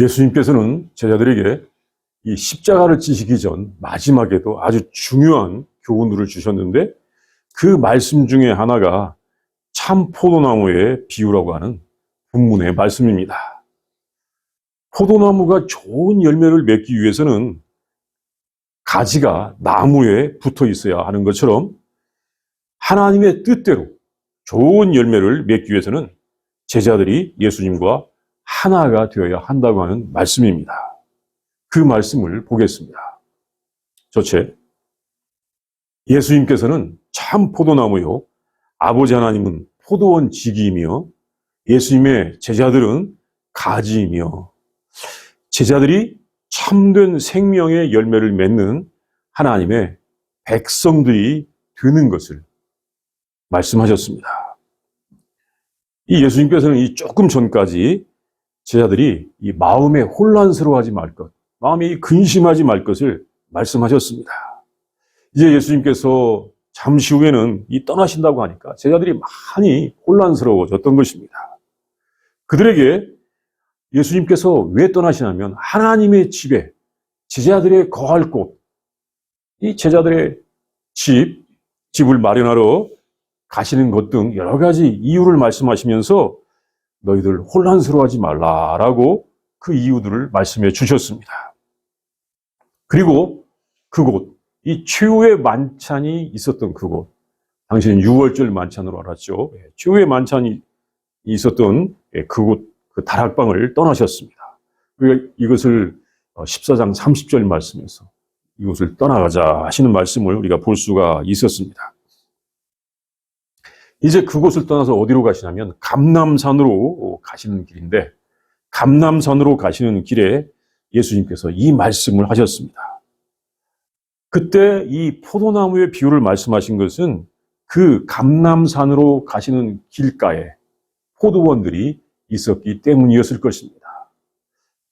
예수님께서는 제자들에게 이 십자가를 지시기 전 마지막에도 아주 중요한 교훈들을 주셨는데, 그 말씀 중에 하나가 참 포도나무의 비유라고 하는 본문의 말씀입니다. 포도나무가 좋은 열매를 맺기 위해서는 가지가 나무에 붙어 있어야 하는 것처럼, 하나님의 뜻대로 좋은 열매를 맺기 위해서는 제자들이 예수님과 하나가 되어야 한다고 하는 말씀입니다. 그 말씀을 보겠습니다. 첫째, 예수님께서는 참 포도나무요, 아버지 하나님은 포도원 지기이며 예수님의 제자들은 가지이며, 제자들이 참된 생명의 열매를 맺는 하나님의 백성들이 되는 것을 말씀하셨습니다. 이 예수님께서는 이 조금 전까지 제자들이 이 마음에 혼란스러워하지 말 것, 마음에 근심하지 말 것을 말씀하셨습니다. 이제 예수님께서 잠시 후에는 이 떠나신다고 하니까 제자들이 많이 혼란스러워졌던 것입니다. 그들에게 예수님께서 왜 떠나시냐면, 하나님의 집에 제자들의 거할 곳, 이 제자들의 집을 마련하러 가시는 것 등 여러 가지 이유를 말씀하시면서 너희들 혼란스러워하지 말라라고 그 이유들을 말씀해 주셨습니다. 그리고 그곳, 이 최후의 만찬이 있었던 그곳, 당시는 유월절 만찬으로 알았죠. 최후의 만찬이 있었던 그곳, 그 다락방을 떠나셨습니다. 이것을 14장 30절 말씀에서 이곳을 떠나가자 하시는 말씀을 우리가 볼 수가 있었습니다. 이제 그곳을 떠나서 어디로 가시냐면 감람산으로 가시는 길인데, 감람산으로 가시는 길에 예수님께서 이 말씀을 하셨습니다. 그때 이 포도나무의 비유를 말씀하신 것은 그 감람산으로 가시는 길가에 포도원들이 있었기 때문이었을 것입니다.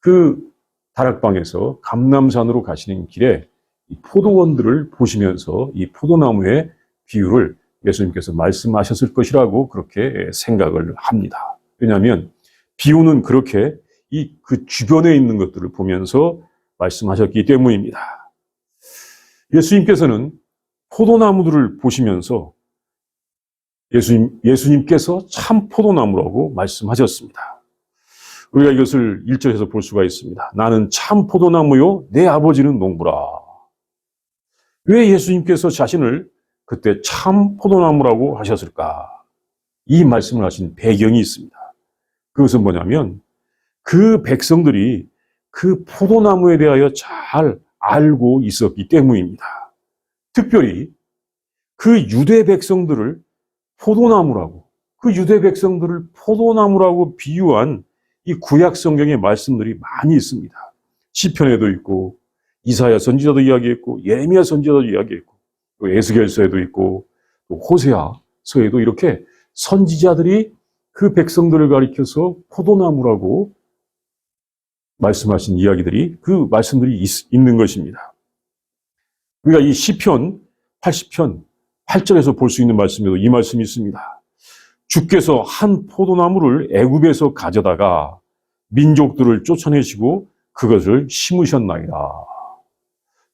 그 다락방에서 감람산으로 가시는 길에 이 포도원들을 보시면서 이 포도나무의 비유를 예수님께서 말씀하셨을 것이라고 그렇게 생각을 합니다. 왜냐하면 비유는 그렇게 그 주변에 있는 것들을 보면서 말씀하셨기 때문입니다. 예수님께서는 포도나무들을 보시면서 예수님께서 참 포도나무라고 말씀하셨습니다. 우리가 이것을 1절에서 볼 수가 있습니다. 나는 참 포도나무요, 내 아버지는 농부라. 왜 예수님께서 자신을 그때 참 포도나무라고 하셨을까? 이 말씀을 하신 배경이 있습니다. 그것은 뭐냐면, 그 백성들이 그 포도나무에 대하여 잘 알고 있었기 때문입니다. 특별히 그 유대 백성들을 포도나무라고, 그 유대 백성들을 포도나무라고 비유한 이 구약 성경의 말씀들이 많이 있습니다. 시편에도 있고, 이사야 선지자도 이야기했고, 예레미야 선지자도 이야기했고, 또 에스겔서에도 있고, 또 호세아서에도 이렇게 선지자들이 그 백성들을 가리켜서 포도나무라고 말씀하신 이야기들이, 그 말씀들이 있는 것입니다. 우리가 이 시편 80편 8절에서 볼 수 있는 말씀에도 이 말씀이 있습니다. 주께서 한 포도나무를 애굽에서 가져다가 민족들을 쫓아내시고 그것을 심으셨나이다.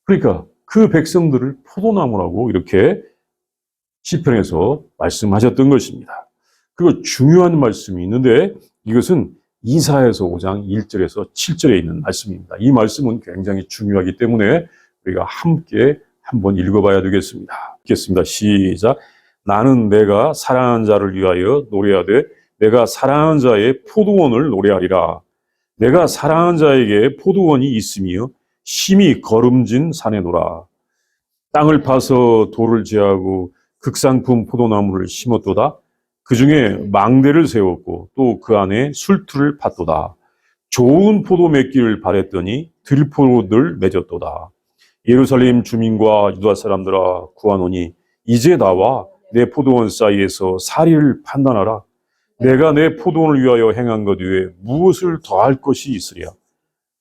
그러니까 그 백성들을 포도나무라고 이렇게 시편에서 말씀하셨던 것입니다. 그리고 중요한 말씀이 있는데, 이것은 이사야서 5장 1절에서 7절에 있는 말씀입니다. 이 말씀은 굉장히 중요하기 때문에 우리가 함께 한번 읽어봐야 되겠습니다. 읽겠습니다. 시작. 나는 내가 사랑하는 자를 위하여 노래하되 내가 사랑하는 자의 포도원을 노래하리라. 내가 사랑하는 자에게 포도원이 있으며 심히 거름진 산에 놀아. 땅을 파서 돌을 제하고 극상품 포도나무를 심었도다. 그 중에 망대를 세웠고 또 그 안에 술틀을 팠도다. 좋은 포도 맺기를 바랬더니 들포를 맺었도다. 예루살렘 주민과 유다 사람들아 구하노니 이제 나와 내 포도원 사이에서 사리를 판단하라. 내가 내 포도원을 위하여 행한 것 외에 무엇을 더할 것이 있으랴.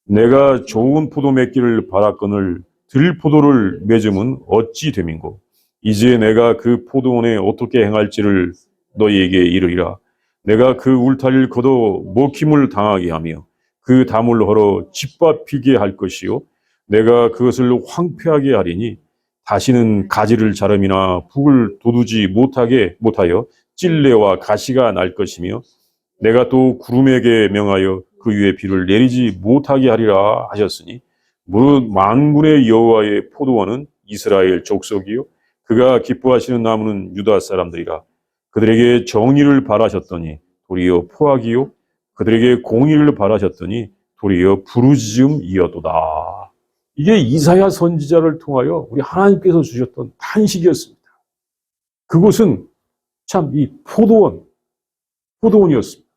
내가 좋은 포도 맺기를 바랐거늘 들포도를 맺음은 어찌 됨인고. 이제 내가 그 포도원에 어떻게 행할지를 너희에게 이르리라. 내가 그 울타리를 걷어 먹힘을 당하게 하며 그 담을 헐어 짓밟히게 할 것이요 내가 그것을 황폐하게 하리니 다시는 가지를 자름이나 북을 돋우지 못하여 찔레와 가시가 날 것이며 내가 또 구름에게 명하여 그 위에 비를 내리지 못하게 하리라 하셨으니 무릇 만군의 여호와의 포도원은 이스라엘 족속이요 그가 기뻐하시는 나무는 유다 사람들이라. 그들에게 정의를 바라셨더니 도리어 포악이요 그들에게 공의를 바라셨더니 도리어 부르짖음이었도다. 이게 이사야 선지자를 통하여 우리 하나님께서 주셨던 탄식이었습니다. 그곳은 참 이 포도원이었습니다.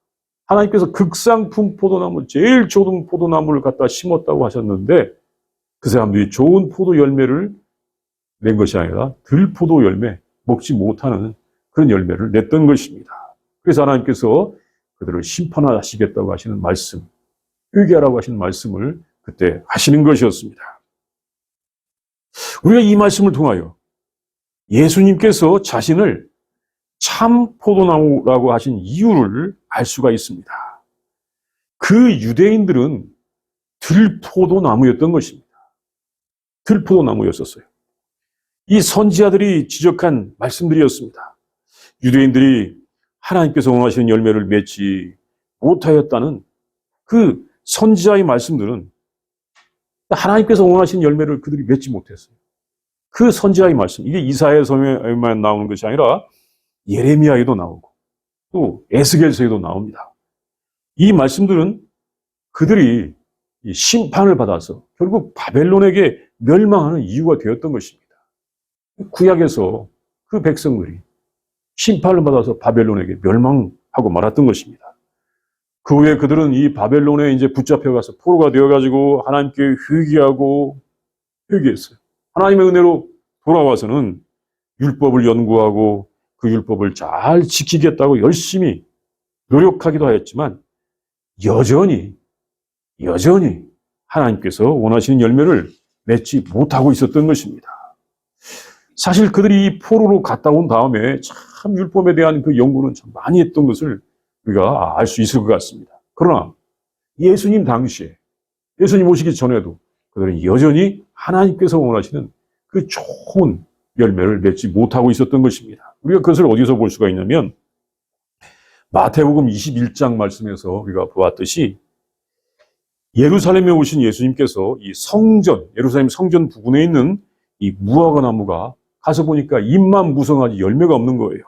하나님께서 극상품 포도나무, 제일 좋은 포도나무를 갖다 심었다고 하셨는데 그 사람들이 좋은 포도 열매를 낸 것이 아니라 들포도 열매, 먹지 못하는 그런 열매를 냈던 것입니다. 그래서 하나님께서 그들을 심판하시겠다고 하시는 말씀, 회개하라고 하시는 말씀을 그때 하시는 것이었습니다. 우리가 이 말씀을 통하여 예수님께서 자신을 참 포도나무라고 하신 이유를 알 수가 있습니다. 그 유대인들은 들포도나무였던 것입니다. 들포도나무였었어요. 이 선지자들이 지적한 말씀들이었습니다. 유대인들이 하나님께서 원하시는 열매를 맺지 못하였다는 그 선지자의 말씀들은 하나님께서 원하시는 열매를 그들이 맺지 못했어요. 그 선지자의 말씀, 이게 이사야서에만 나오는 것이 아니라 예레미야에도 나오고 또 에스겔서에도 나옵니다. 이 말씀들은 그들이 심판을 받아서 결국 바벨론에게 멸망하는 이유가 되었던 것입니다. 구약에서 그 백성들이 심판을 받아서 바벨론에게 멸망하고 말았던 것입니다. 그 후에 그들은 이 바벨론에 이제 붙잡혀가서 포로가 되어가지고 하나님께 회개했어요. 하나님의 은혜로 돌아와서는 율법을 연구하고 그 율법을 잘 지키겠다고 열심히 노력하기도 하였지만 여전히 하나님께서 원하시는 열매를 맺지 못하고 있었던 것입니다. 사실 그들이 이 포로로 갔다 온 다음에 참 율법에 대한 그 연구는 참 많이 했던 것을 우리가 알 수 있을 것 같습니다. 그러나 예수님 당시에, 예수님 오시기 전에도 그들은 여전히 하나님께서 원하시는 그 좋은 열매를 맺지 못하고 있었던 것입니다. 우리가 그것을 어디서 볼 수가 있냐면 마태복음 21장 말씀에서 우리가 보았듯이 예루살렘에 오신 예수님께서 이 성전, 예루살렘 성전 부근에 있는 이 무화과 나무가 가서 보니까 잎만 무성하지 열매가 없는 거예요.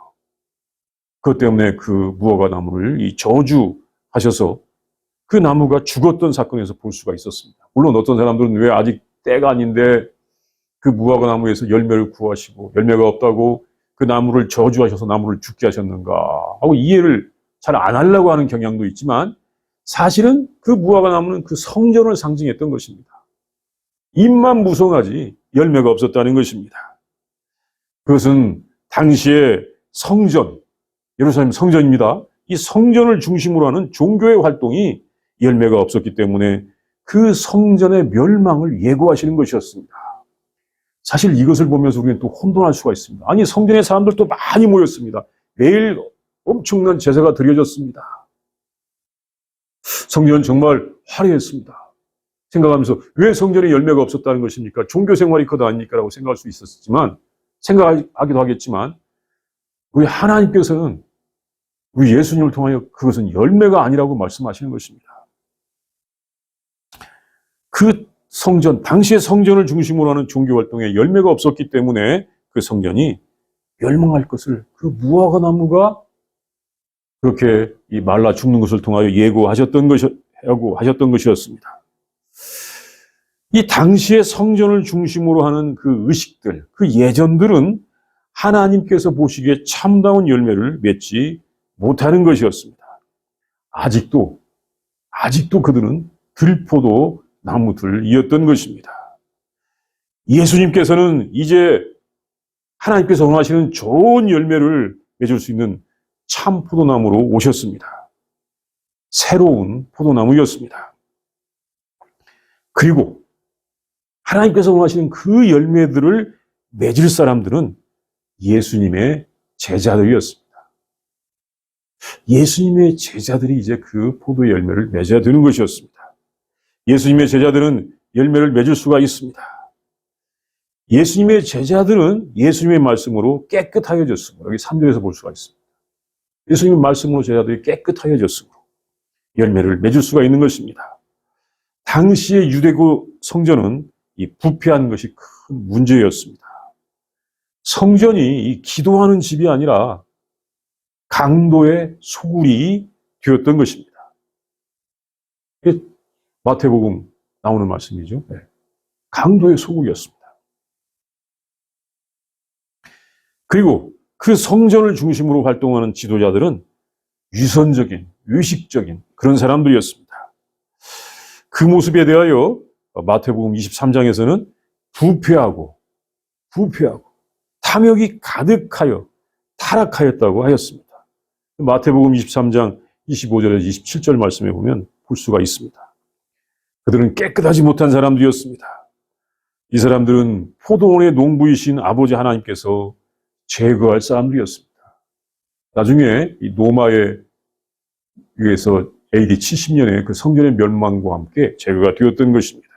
그것 때문에 그 무화과 나무를 이 저주하셔서 그 나무가 죽었던 사건에서 볼 수가 있었습니다. 물론 어떤 사람들은 왜 아직 때가 아닌데 그 무화과 나무에서 열매를 구하시고 열매가 없다고 그 나무를 저주하셔서 나무를 죽게 하셨는가 하고 이해를 잘 안 하려고 하는 경향도 있지만 사실은 그 무화과 나무는 그 성전을 상징했던 것입니다. 잎만 무성하지 열매가 없었다는 것입니다. 그것은 당시의 성전, 예루살렘 성전입니다. 이 성전을 중심으로 하는 종교의 활동이 열매가 없었기 때문에 그 성전의 멸망을 예고하시는 것이었습니다. 사실 이것을 보면서 우리는 또 혼돈할 수가 있습니다. 아니, 성전에 사람들도 많이 모였습니다. 매일 엄청난 제사가 드려졌습니다. 성전은 정말 화려했습니다. 생각하면서 왜 성전에 열매가 없었다는 것입니까? 종교 생활이 그것 아닙니까? 라고 생각할 수 있었지만, 생각하기도 하겠지만, 우리 하나님께서는 우리 예수님을 통하여 그것은 열매가 아니라고 말씀하시는 것입니다. 그 성전, 당시의 성전을 중심으로 하는 종교 활동에 열매가 없었기 때문에 그 성전이 멸망할 것을 그 무화과 나무가 그렇게 이 말라 죽는 것을 통하여 예고하셨던 것이었습니다. 이 당시의 성전을 중심으로 하는 그 의식들, 그 예전들은 하나님께서 보시기에 참다운 열매를 맺지 못하는 것이었습니다. 아직도 그들은 들포도 나무들이었던 것입니다. 예수님께서는 이제 하나님께서 원하시는 좋은 열매를 맺을 수 있는 참 포도나무로 오셨습니다. 새로운 포도나무였습니다. 그리고 하나님께서 원하시는 그 열매들을 맺을 사람들은 예수님의 제자들이었습니다. 예수님의 제자들이 이제 그 포도 열매를 맺어야 되는 것이었습니다. 예수님의 제자들은 열매를 맺을 수가 있습니다. 예수님의 제자들은 예수님의 말씀으로 깨끗하여졌습니다. 여기 3절에서 볼 수가 있습니다. 예수님의 말씀으로 제자들이 깨끗하여졌으므로 열매를 맺을 수가 있는 것입니다. 당시의 유대교 성전은 이 부패한 것이 큰 문제였습니다. 성전이 이 기도하는 집이 아니라 강도의 소굴이 되었던 것입니다. 이게 마태복음 나오는 말씀이죠. 네. 강도의 소굴이었습니다. 그리고 그 성전을 중심으로 활동하는 지도자들은 위선적인, 의식적인 그런 사람들이었습니다. 그 모습에 대하여 마태복음 23장에서는 부패하고 탐욕이 가득하여 타락하였다고 하였습니다. 마태복음 23장 25절에서 27절 말씀에 보면 볼 수가 있습니다. 그들은 깨끗하지 못한 사람들이었습니다. 이 사람들은 포도원의 농부이신 아버지 하나님께서 제거할 사람들이었습니다. 나중에 이 로마에 의해서 AD 70년에 그 성전의 멸망과 함께 제거가 되었던 것입니다.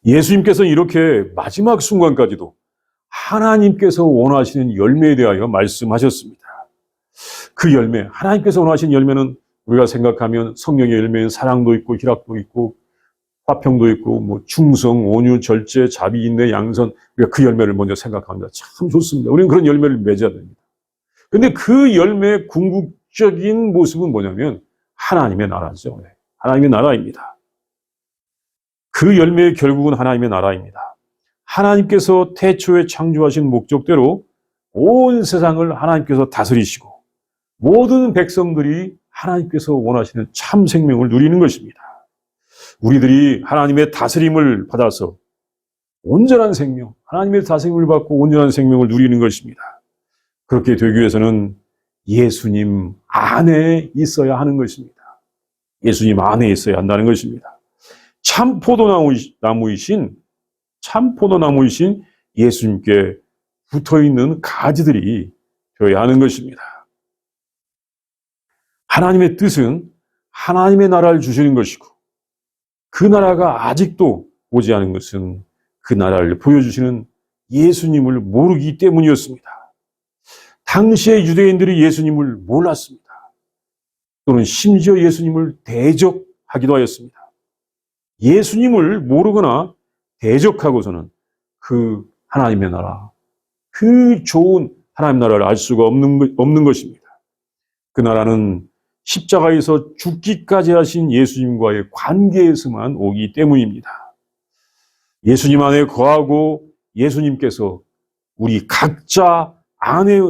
예수님께서는 이렇게 마지막 순간까지도 하나님께서 원하시는 열매에 대하여 말씀하셨습니다. 그 열매, 하나님께서 원하시는 열매는 우리가 생각하면 성령의 열매는 사랑도 있고 희락도 있고 화평도 있고 뭐 충성, 온유, 절제, 자비, 인내, 양선, 우리가 그 열매를 먼저 생각합니다. 참 좋습니다. 우리는 그런 열매를 맺어야 됩니다. 근데 그 열매의 궁극적인 모습은 뭐냐면 하나님의 나라죠. 하나님의 나라입니다. 그 열매의 결국은 하나님의 나라입니다. 하나님께서 태초에 창조하신 목적대로 온 세상을 하나님께서 다스리시고 모든 백성들이 하나님께서 원하시는 참 생명을 누리는 것입니다. 우리들이 하나님의 다스림을 받아서 온전한 생명, 하나님의 다스림을 받고 온전한 생명을 누리는 것입니다. 그렇게 되기 위해서는 예수님 안에 있어야 하는 것입니다. 예수님 안에 있어야 한다는 것입니다. 참 포도나무이신 예수님께 붙어있는 가지들이 되어야 하는 것입니다. 하나님의 뜻은 하나님의 나라를 주시는 것이고 그 나라가 아직도 오지 않은 것은 그 나라를 보여주시는 예수님을 모르기 때문이었습니다. 당시의 유대인들이 예수님을 몰랐습니다. 또는 심지어 예수님을 대적하기도 하였습니다. 예수님을 모르거나 대적하고서는 그 하나님의 나라, 그 좋은 하나님 나라를 알 수가 없는 것입니다. 그 나라는 십자가에서 죽기까지 하신 예수님과의 관계에서만 오기 때문입니다. 예수님 안에 거하고 예수님께서 우리 각자 안에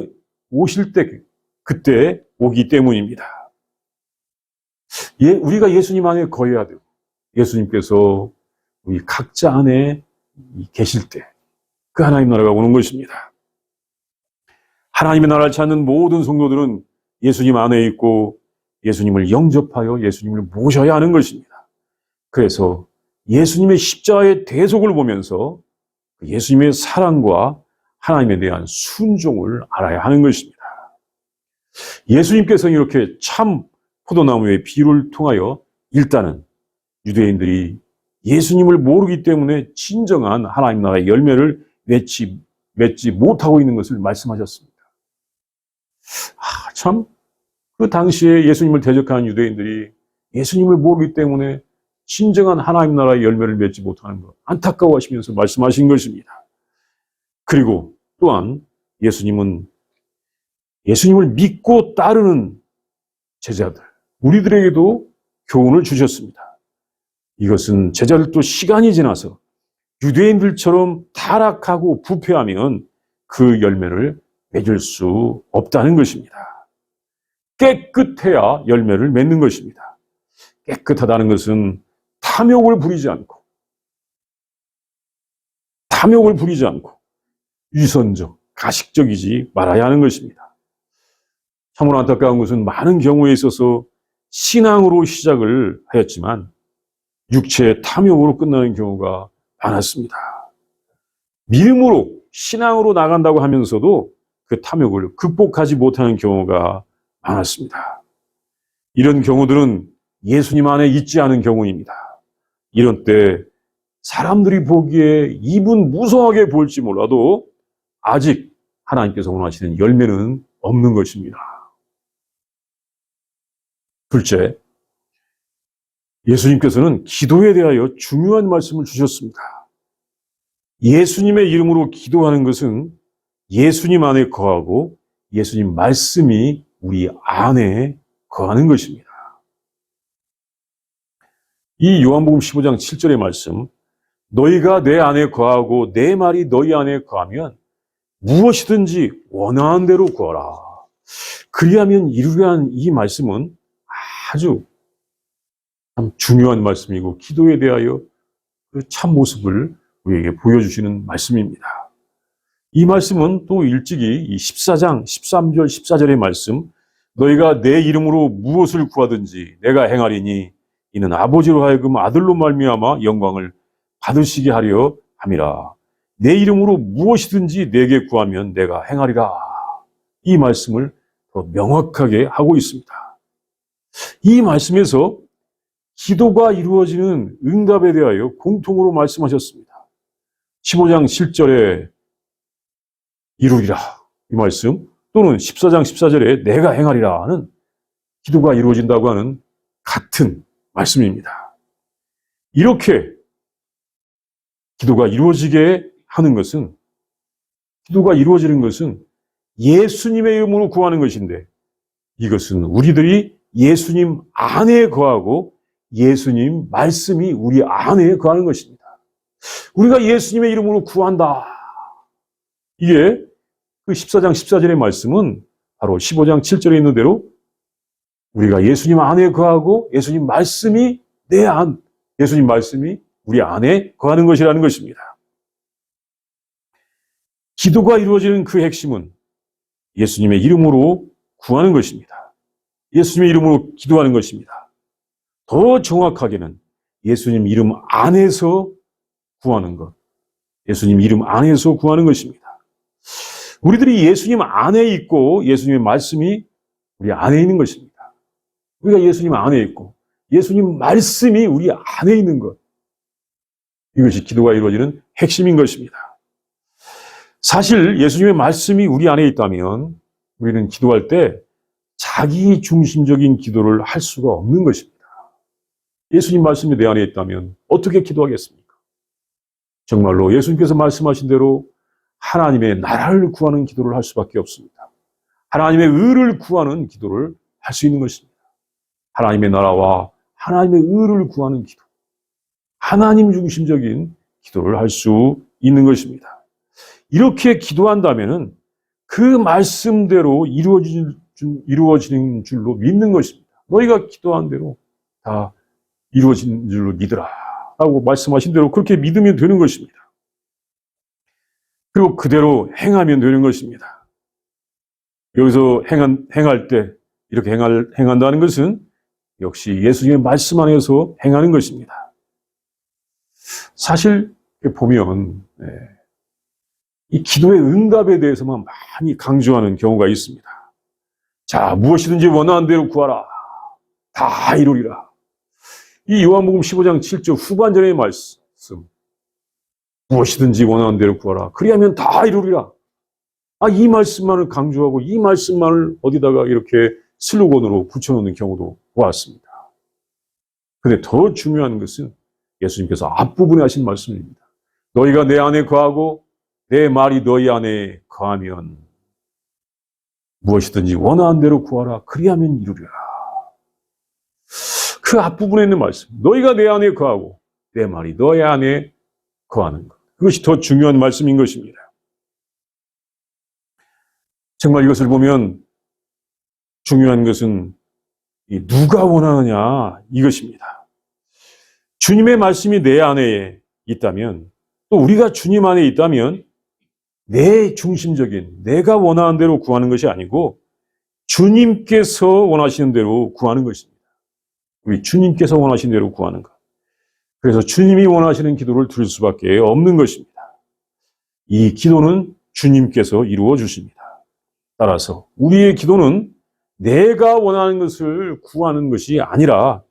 오실 때 그때 오기 때문입니다. 우리가 예수님 안에 거해야 되고 예수님께서 우리 각자 안에 계실 때 그 하나님 나라가 오는 것입니다. 하나님의 나라를 찾는 모든 성도들은 예수님 안에 있고 예수님을 영접하여 예수님을 모셔야 하는 것입니다. 그래서 예수님의 십자가의 대속을 보면서 예수님의 사랑과 하나님에 대한 순종을 알아야 하는 것입니다. 예수님께서는 이렇게 참 포도나무의 비유를 통하여 일단은 유대인들이 예수님을 모르기 때문에 진정한 하나님 나라의 열매를 맺지 못하고 있는 것을 말씀하셨습니다. 참 그 당시에 예수님을 대적하는 유대인들이 예수님을 모르기 때문에 진정한 하나님 나라의 열매를 맺지 못하는 것 안타까워하시면서 말씀하신 것입니다. 그리고 또한 예수님을 믿고 따르는 제자들, 우리들에게도 교훈을 주셨습니다. 이것은 제자들도 시간이 지나서 유대인들처럼 타락하고 부패하면 그 열매를 맺을 수 없다는 것입니다. 깨끗해야 열매를 맺는 것입니다. 깨끗하다는 것은 탐욕을 부리지 않고 위선적, 가식적이지 말아야 하는 것입니다. 참으로 안타까운 것은 많은 경우에 있어서 신앙으로 시작을 하였지만 육체의 탐욕으로 끝나는 경우가 많았습니다. 믿음으로 신앙으로 나간다고 하면서도 그 탐욕을 극복하지 못하는 경우가 많았습니다. 이런 경우들은 예수님 안에 있지 않은 경우입니다. 이런 때 사람들이 보기에 입은 무성하게 보일지 몰라도 아직 하나님께서 원하시는 열매는 없는 것입니다. 둘째, 예수님께서는 기도에 대하여 중요한 말씀을 주셨습니다. 예수님의 이름으로 기도하는 것은 예수님 안에 거하고 예수님 말씀이 우리 안에 거하는 것입니다. 이 요한복음 15장 7절의 말씀, 너희가 내 안에 거하고 내 말이 너희 안에 거하면 무엇이든지 원하는 대로 구하라. 그리하면 이루리라는 이 말씀은 아주 참 중요한 말씀이고 기도에 대하여 그 참 모습을 우리에게 보여주시는 말씀입니다. 이 말씀은 또 일찍이 이 14장 13절 14절의 말씀, 너희가 내 이름으로 무엇을 구하든지 내가 행하리니 이는 아버지로 하여금 아들로 말미암아 영광을 받으시게 하려 함이라. 내 이름으로 무엇이든지 내게 구하면 내가 행하리라. 이 말씀을 더 명확하게 하고 있습니다. 이 말씀에서 기도가 이루어지는 응답에 대하여 공통으로 말씀하셨습니다. 15장 7절에 이루리라 이 말씀, 또는 14장 14절에 내가 행하리라 하는 기도가 이루어진다고 하는 같은 말씀입니다. 이렇게 기도가 이루어지게 하는 것은, 기도가 이루어지는 것은 예수님의 이름으로 구하는 것인데, 이것은 우리들이 예수님 안에 거하고 예수님 말씀이 우리 안에 거하는 것입니다. 우리가 예수님의 이름으로 구한다. 이게 그 14장 14절의 말씀은 바로 15장 7절에 있는 대로 우리가 예수님 안에 거하고 예수님 말씀이 예수님 말씀이 우리 안에 거하는 것이라는 것입니다. 기도가 이루어지는 그 핵심은 예수님의 이름으로 구하는 것입니다. 예수님의 이름으로 기도하는 것입니다. 더 정확하게는 예수님 이름 안에서 구하는 것, 예수님 이름 안에서 구하는 것입니다. 우리들이 예수님 안에 있고 예수님의 말씀이 우리 안에 있는 것입니다. 우리가 예수님 안에 있고 예수님 말씀이 우리 안에 있는 것, 이것이 기도가 이루어지는 핵심인 것입니다. 사실 예수님의 말씀이 우리 안에 있다면 우리는 기도할 때 자기 중심적인 기도를 할 수가 없는 것입니다. 예수님 말씀이 내 안에 있다면 어떻게 기도하겠습니까? 정말로 예수님께서 말씀하신 대로 하나님의 나라를 구하는 기도를 할 수밖에 없습니다. 하나님의 의를 구하는 기도를 할 수 있는 것입니다. 하나님의 나라와 하나님의 의를 구하는 기도, 하나님 중심적인 기도를 할 수 있는 것입니다. 이렇게 기도한다면은 그 말씀대로 이루어지는 줄로 믿는 것입니다. 너희가 기도한 대로 다 이루어지는 줄로 믿으라 라고 말씀하신 대로 그렇게 믿으면 되는 것입니다. 그리고 그대로 행하면 되는 것입니다. 여기서 행할 때 이렇게 행한다는 것은 역시 예수님의 말씀 안에서 행하는 것입니다. 사실 보면 이 기도의 응답에 대해서만 많이 강조하는 경우가 있습니다. 자, 무엇이든지 원하는 대로 구하라. 다 이루리라. 이 요한복음 15장 7절 후반전의 말씀, 무엇이든지 원하는 대로 구하라. 그리하면 다 이루리라. 이 말씀만을 강조하고 이 말씀만을 어디다가 이렇게 슬로건으로 붙여놓는 경우도 보았습니다. 근데 더 중요한 것은 예수님께서 앞부분에 하신 말씀입니다. 너희가 내 안에 거하고 내 말이 너희 안에 거하면 무엇이든지 원하는 대로 구하라. 그리하면 이루리라. 그 앞부분에 있는 말씀, 너희가 내 안에 거하고 내 말이 너희 안에 거하는 것, 그것이 더 중요한 말씀인 것입니다. 정말 이것을 보면 중요한 것은 누가 원하느냐 이것입니다. 주님의 말씀이 내 안에 있다면, 또 우리가 주님 안에 있다면 내 중심적인 내가 원하는 대로 구하는 것이 아니고 주님께서 원하시는 대로 구하는 것입니다. 우리 주님께서 원하시는 대로 구하는 것. 그래서 주님이 원하시는 기도를 드릴 수밖에 없는 것입니다. 이 기도는 주님께서 이루어 주십니다. 따라서 우리의 기도는 내가 원하는 것을 구하는 것이 아니라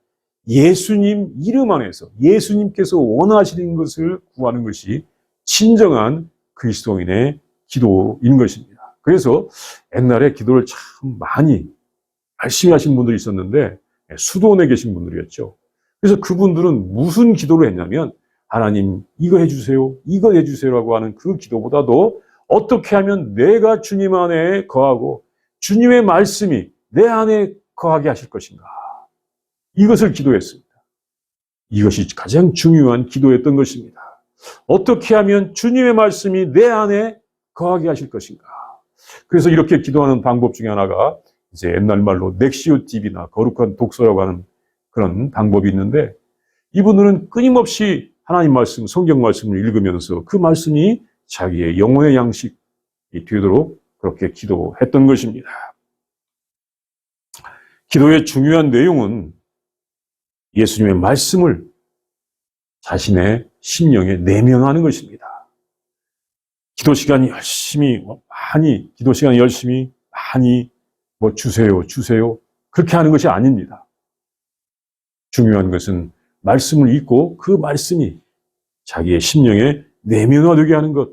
예수님 이름 안에서 예수님께서 원하시는 것을 구하는 것이 진정한 그리스도인의 기도인 것입니다. 그래서 옛날에 기도를 참 많이 열심히 하신 분들이 있었는데 수도원에 계신 분들이었죠. 그래서 그분들은 무슨 기도를 했냐면 하나님 이거 해주세요, 이거 해주세요라고 하는 그 기도보다도 어떻게 하면 내가 주님 안에 거하고 주님의 말씀이 내 안에 거하게 하실 것인가, 이것을 기도했습니다. 이것이 가장 중요한 기도였던 것입니다. 어떻게 하면 주님의 말씀이 내 안에 거하게 하실 것인가. 그래서 이렇게 기도하는 방법 중에 하나가 이제 옛날 말로 넥시오 TV나 거룩한 독서라고 하는 그런 방법이 있는데, 이분들은 끊임없이 하나님 말씀, 성경 말씀을 읽으면서 그 말씀이 자기의 영혼의 양식이 되도록 그렇게 기도했던 것입니다. 기도의 중요한 내용은 예수님의 말씀을 자신의 심령에 내면하는 것입니다. 기도 시간이 열심히 많이 주세요 그렇게 하는 것이 아닙니다. 중요한 것은 말씀을 읽고 그 말씀이 자기의 심령에 내면화되게 하는 것,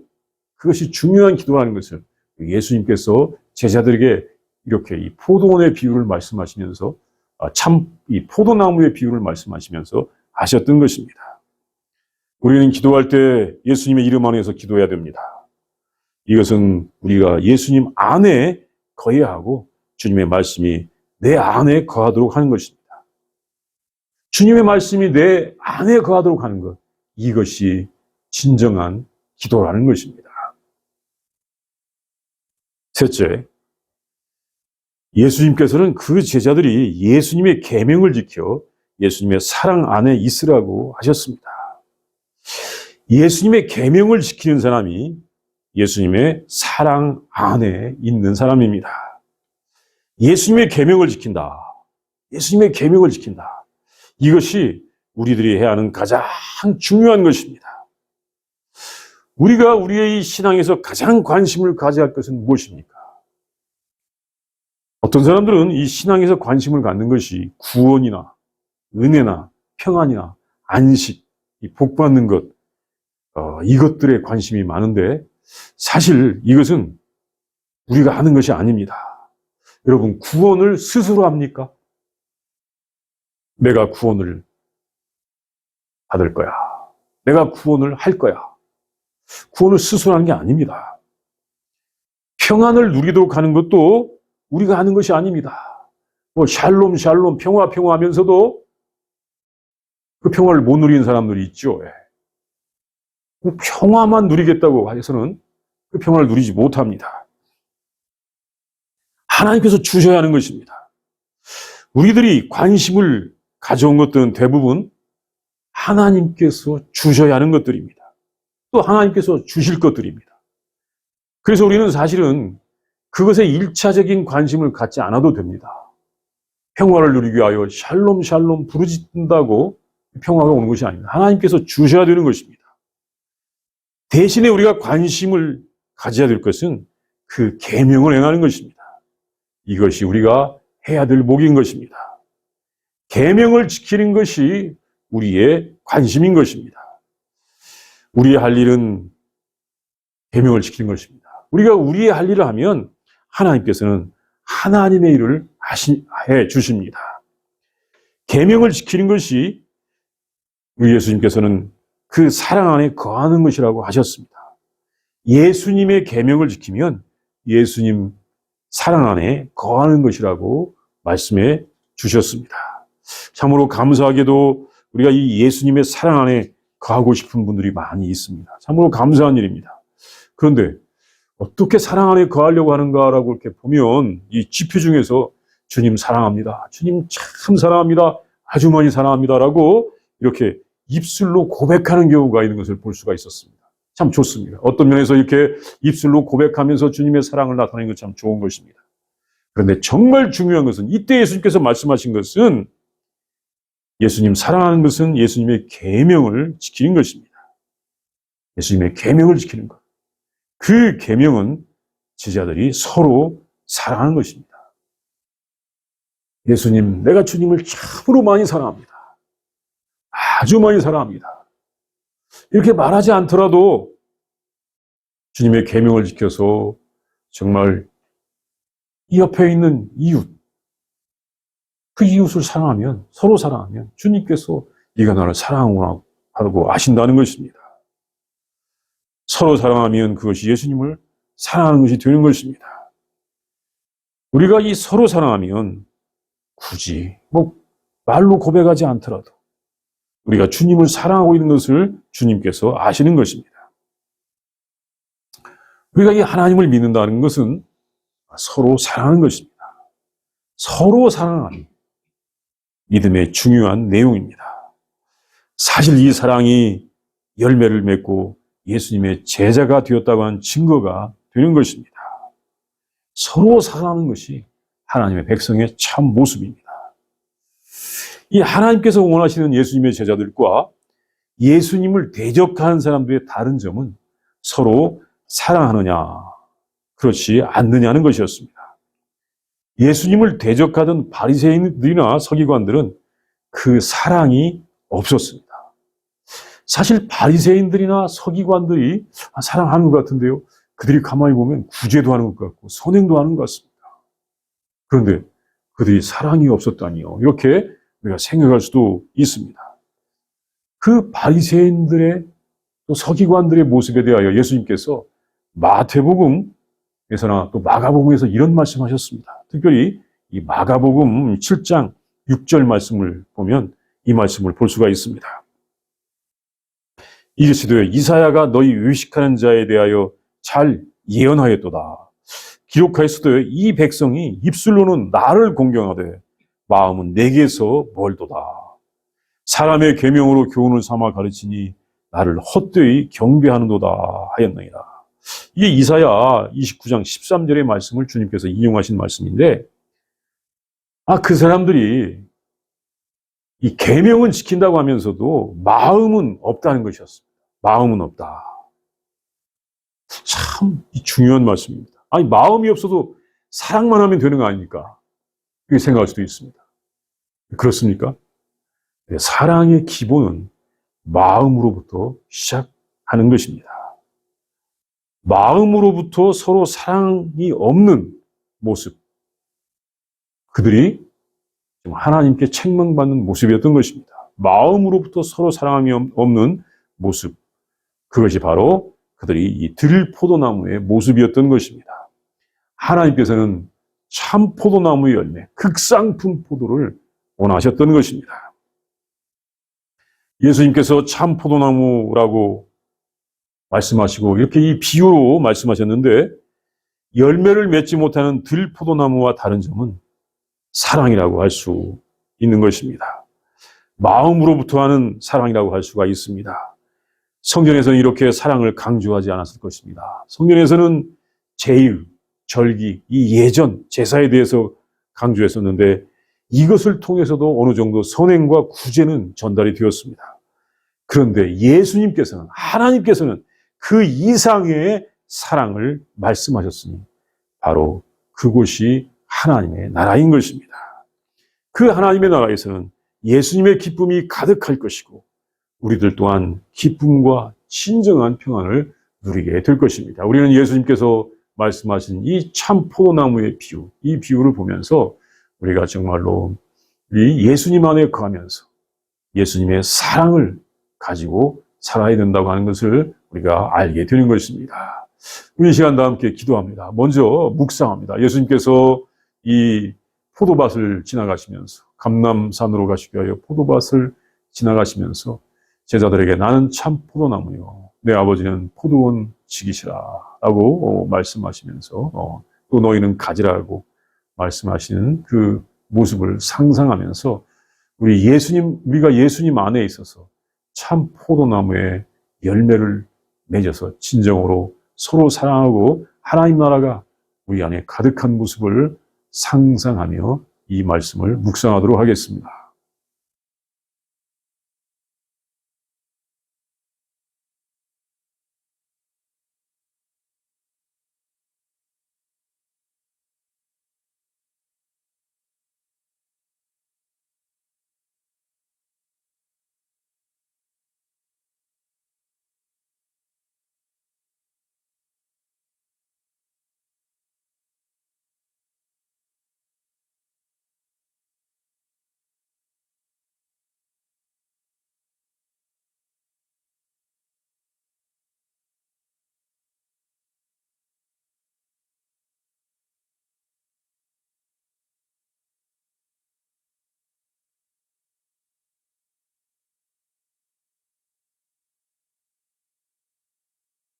그것이 중요한 기도라는 것을 예수님께서 제자들에게 이렇게 이 포도원의 비유를 말씀하시면서 이 포도나무의 비유를 말씀하시면서 하셨던 것입니다. 우리는 기도할 때 예수님의 이름 안에서 기도해야 됩니다. 이것은 우리가 예수님 안에 거해야 하고 주님의 말씀이 내 안에 거하도록 하는 것입니다. 주님의 말씀이 내 안에 거하도록 하는 것, 이것이 진정한 기도라는 것입니다. 셋째, 예수님께서는 그 제자들이 예수님의 계명을 지켜 예수님의 사랑 안에 있으라고 하셨습니다. 예수님의 계명을 지키는 사람이 예수님의 사랑 안에 있는 사람입니다. 예수님의 계명을 지킨다. 예수님의 계명을 지킨다. 이것이 우리들이 해야 하는 가장 중요한 것입니다. 우리가 우리의 이 신앙에서 가장 관심을 가져야 할 것은 무엇입니까? 어떤 사람들은 이 신앙에서 관심을 갖는 것이 구원이나 은혜나 평안이나 안식, 복 받는 것, 이것들에 관심이 많은데 사실 이것은 우리가 하는 것이 아닙니다. 여러분, 구원을 스스로 합니까? 내가 구원을 받을 거야. 내가 구원을 할 거야. 구원을 스스로 하는 게 아닙니다. 평안을 누리도록 하는 것도 우리가 하는 것이 아닙니다. 샬롬 평화 하면서도 그 평화를 못 누리는 사람들이 있죠. 그 평화만 누리겠다고 해서는 그 평화를 누리지 못합니다. 하나님께서 주셔야 하는 것입니다. 우리들이 관심을 가져온 것들은 대부분 하나님께서 주셔야 하는 것들입니다. 또 하나님께서 주실 것들입니다. 그래서 우리는 사실은 그것에 일차적인 관심을 갖지 않아도 됩니다. 평화를 누리기 위하여 샬롬 부르짖는다고 평화가 오는 것이 아닙니다. 하나님께서 주셔야 되는 것입니다. 대신에 우리가 관심을 가져야 될 것은 그 계명을 행하는 것입니다. 이것이 우리가 해야 될 목인 것입니다. 계명을 지키는 것이 우리의 관심인 것입니다. 우리의 할 일은 계명을 지키는 것입니다. 우리가 우리의 할 일을 하면 하나님께서는 하나님의 일을 해 주십니다. 계명을 지키는 것이 우리 예수님께서는 그 사랑 안에 거하는 것이라고 하셨습니다. 예수님의 계명을 지키면 예수님 사랑 안에 거하는 것이라고 말씀해 주셨습니다. 참으로 감사하게도 우리가 이 예수님의 사랑 안에 거하고 싶은 분들이 많이 있습니다. 참으로 감사한 일입니다. 그런데 어떻게 사랑 안에 거하려고 하는가라고 이렇게 보면 이 지표 중에서 주님 사랑합니다. 주님 참 사랑합니다. 아주 많이 사랑합니다라고 이렇게 입술로 고백하는 경우가 있는 것을 볼 수가 있었습니다. 참 좋습니다. 어떤 면에서 이렇게 입술로 고백하면서 주님의 사랑을 나타내는 것 참 좋은 것입니다. 그런데 정말 중요한 것은 이때 예수님께서 말씀하신 것은 예수님 사랑하는 것은 예수님의 계명을 지키는 것입니다. 예수님의 계명을 지키는 것. 그 계명은 제자들이 서로 사랑하는 것입니다. 예수님, 내가 주님을 참으로 많이 사랑합니다. 아주 많이 사랑합니다. 이렇게 말하지 않더라도 주님의 계명을 지켜서 정말 이 옆에 있는 이웃, 그 이웃을 사랑하면, 서로 사랑하면 주님께서 네가 나를 사랑하고 아신다는 것입니다. 서로 사랑하면 그것이 예수님을 사랑하는 것이 되는 것입니다. 우리가 이 서로 사랑하면 굳이 말로 고백하지 않더라도 우리가 주님을 사랑하고 있는 것을 주님께서 아시는 것입니다. 우리가 이 하나님을 믿는다는 것은 서로 사랑하는 것입니다. 서로 사랑하는 믿음의 중요한 내용입니다. 사실 이 사랑이 열매를 맺고 예수님의 제자가 되었다고 하는 증거가 되는 것입니다. 서로 사랑하는 것이 하나님의 백성의 참 모습입니다. 이 하나님께서 원하시는 예수님의 제자들과 예수님을 대적하는 사람들의 다른 점은 서로 사랑하느냐, 그렇지 않느냐는 것이었습니다. 예수님을 대적하던 바리새인들이나 서기관들은 그 사랑이 없었습니다. 사실 바리새인들이나 서기관들이 사랑하는 것 같은데요, 그들이 가만히 보면 구제도 하는 것 같고 선행도 하는 것 같습니다. 그런데 그들이 사랑이 없었다니요, 이렇게 우리가 생각할 수도 있습니다. 그 바리새인들의 또 서기관들의 모습에 대하여 예수님께서 마태복음에서나 또 마가복음에서 이런 말씀하셨습니다. 특별히 이 마가복음 7장 6절 말씀을 보면 이 말씀을 볼 수가 있습니다. 이르시되 이사야가 너희 의식하는 자에 대하여 잘 예언하였도다. 기록하였으되 이 백성이 입술로는 나를 공경하되 마음은 내게서 멀도다. 사람의 계명으로 교훈을 삼아 가르치니 나를 헛되이 경배하는도다 하였느니라. 이게 이사야 29장 13절의 말씀을 주님께서 인용하신 말씀인데, 그 사람들이 이 계명은 지킨다고 하면서도 마음은 없다는 것이었습니다. 마음은 없다. 참 중요한 말씀입니다. 아니, 마음이 없어도 사랑만 하면 되는 거 아닙니까? 그렇게 생각할 수도 있습니다. 그렇습니까? 사랑의 기본은 마음으로부터 시작하는 것입니다. 마음으로부터 서로 사랑이 없는 모습, 그들이 하나님께 책망받는 모습이었던 것입니다. 마음으로부터 서로 사랑함이 없는 모습, 그것이 바로 그들이 이 들포도나무의 모습이었던 것입니다. 하나님께서는 참 포도나무의 열매, 극상품 포도를 원하셨던 것입니다. 예수님께서 참 포도나무라고 말씀하시고 이렇게 이 비유로 말씀하셨는데, 열매를 맺지 못하는 들포도나무와 다른 점은 사랑이라고 할 수 있는 것입니다. 마음으로부터 하는 사랑이라고 할 수가 있습니다. 성경에서는 이렇게 사랑을 강조하지 않았을 것입니다. 성경에서는 제일, 절기, 이 예전 제사에 대해서 강조했었는데 이것을 통해서도 어느 정도 선행과 구제는 전달이 되었습니다. 그런데 예수님께서는, 하나님께서는 그 이상의 사랑을 말씀하셨으니 바로 그곳이 하나님의 나라인 것입니다. 그 하나님의 나라에서는 예수님의 기쁨이 가득할 것이고 우리들 또한 기쁨과 진정한 평안을 누리게 될 것입니다. 우리는 예수님께서 말씀하신 이 참 포도나무의 비유, 이 비유를 보면서 우리가 정말로 이 예수님 안에 거하면서 예수님의 사랑을 가지고 살아야 된다고 하는 것을 우리가 알게 되는 것입니다. 우리 시간 다 함께 기도합니다. 먼저 묵상합니다. 예수님께서 이 포도밭을 지나가시면서, 감람산으로 가시기 위하여 포도밭을 지나가시면서 제자들에게 나는 참 포도나무요, 내 아버지는 포도원 지기시라 라고 말씀하시면서 또 너희는 가지라고 말씀하시는 그 모습을 상상하면서 우리가 예수님 안에 있어서 참 포도나무의 열매를 맺어서 진정으로 서로 사랑하고 하나님 나라가 우리 안에 가득한 모습을 상상하며 이 말씀을 묵상하도록 하겠습니다.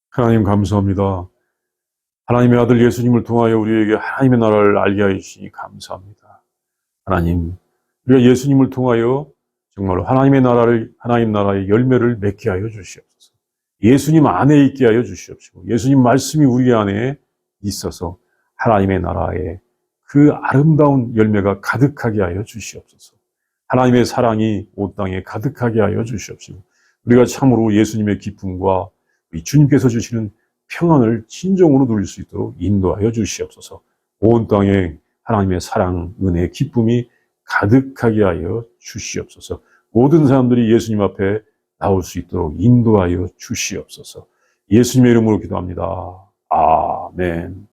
하나님 감사합니다. 하나님의 아들 예수님을 통하여 우리에게 하나님의 나라를 알게 하여 주시니 감사합니다. 하나님, 우리가 예수님을 통하여 정말로 하나님의 나라를, 하나님 나라의 열매를 맺게 하여 주시옵소서. 예수님 안에 있게 하여 주시옵시고, 예수님 말씀이 우리 안에 있어서 하나님의 나라에 그 아름다운 열매가 가득하게 하여 주시옵소서. 하나님의 사랑이 온 땅에 가득하게 하여 주시옵시고, 우리가 참으로 예수님의 기쁨과 주님께서 주시는 평안을 진정으로 누릴 수 있도록 인도하여 주시옵소서. 온 땅에 하나님의 사랑, 은혜, 기쁨이 가득하게 하여 주시옵소서. 모든 사람들이 예수님 앞에 나올 수 있도록 인도하여 주시옵소서. 예수님의 이름으로 기도합니다. 아멘.